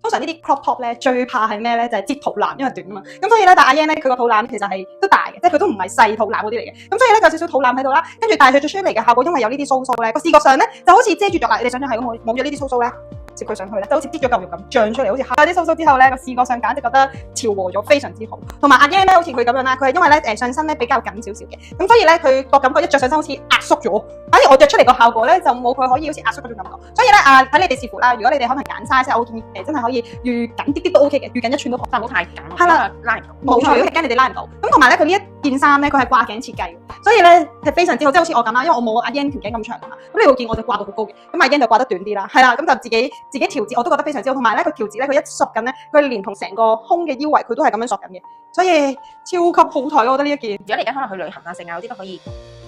通常呢啲 crop top 咧最怕係咩咧？就係擠肚腩，因為短啊嘛。咁所以咧，但阿 Yan 咧佢個肚腩其實係都大嘅，即係佢都唔係細肚腩嗰啲嚟嘅。咁所以咧有少少肚腩喺度啦，跟住但係佢做出嚟嘅效果，因為有呢啲鬚鬚咧，個視覺上咧就好似遮住咗啦。你哋想象係咁冇咗呢啲鬚鬚咧？接佢上去咧，就好似擠咗嚿肉咁脹出嚟，好似下啲鬚鬚之後咧，個視覺上簡直覺得調和咗，非常之好。同埋阿 Yan 咧，好似佢咁樣啦，佢係因為咧上身咧比較緊少少嘅，咁所以咧佢個感覺一着上身好似壓縮咗，反而我着出嚟個效果咧就冇佢可以好似壓縮嗰種感覺。所以咧睇你哋視乎啦，如果你哋可能揀 size，我建議真係可以預緊啲啲都 OK 嘅，預緊1寸都好，但唔好太緊。係啦，拉唔到。冇錯，如果驚你哋拉唔到。咁同埋咧，佢呢一件衫咧，佢係掛頸設計，所以咧係非常之好，即係好似我咁啦，因為我冇阿 Yan 條頸咁長啊嘛，咁你會見我就掛到好高嘅，咁阿 Yan 就掛得短啲啦，係啦，咁就自己調節，我都覺得非常之好。同埋咧，佢調節咧，佢一索緊咧，佢連同成個胸嘅腰圍佢都係咁樣索緊嘅，所以超級好睇，我覺得呢一件。如果你而家可能去旅行啊、剩啊嗰啲都可以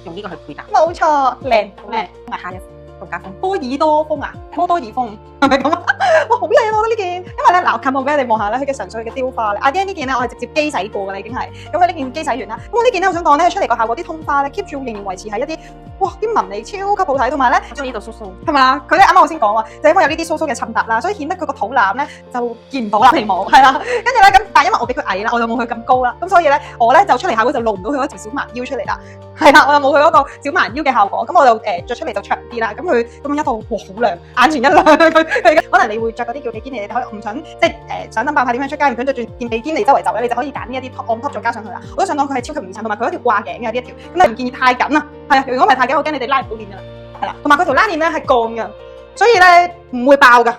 用呢個去配搭。冇錯，靚咩？同埋夏日度假風。波爾多風啊，波多爾風係咪咁啊？哇，好靚啊！我覺得呢件，因為咧嗱，近我俾你哋望下咧，佢嘅純粹嘅雕花咧。阿 Yan 呢件咧，我係直接機洗過㗎啦，已經係。咁佢呢件機洗完啦。咁我呢件咧，我想講咧，出嚟個效果啲通花咧 keep 住仍然維持係一啲，哇！啲紋理超級好睇，同埋咧，我中意呢度鬚鬚。係嘛？佢咧啱啱我先講話，就因為有呢啲鬚鬚嘅襯搭啦，所以顯得佢個肚腩咧就見唔到啦，皮毛係啦。跟住咧咁，但係因為我比佢矮啦，我就冇佢咁高啦，咁所以咧我咧就出嚟效果就露唔到佢嗰條小蠻腰出嚟啦。係啦，我又冇佢嗰個小蠻腰嘅效果，咁我就着出嚟就長啲啦。咁佢咁樣一套，哇，好亮，眼前一亮。佢可能你會着嗰啲叫比堅尼，你可以唔想即係想燈爆派點樣出街，唔想着住件比堅尼周圍走咧，你就可以揀呢一啲 on top 再加上去啦。我都想講佢係超級唔襯，同埋佢一條掛頸嘅呢一條，咁你唔建議太緊啊。係啊，如果唔係太緊，我驚你哋拉唔到鏈㗎啦。係啦，同埋佢條拉鏈咧係鋼㗎，所以咧唔會爆㗎。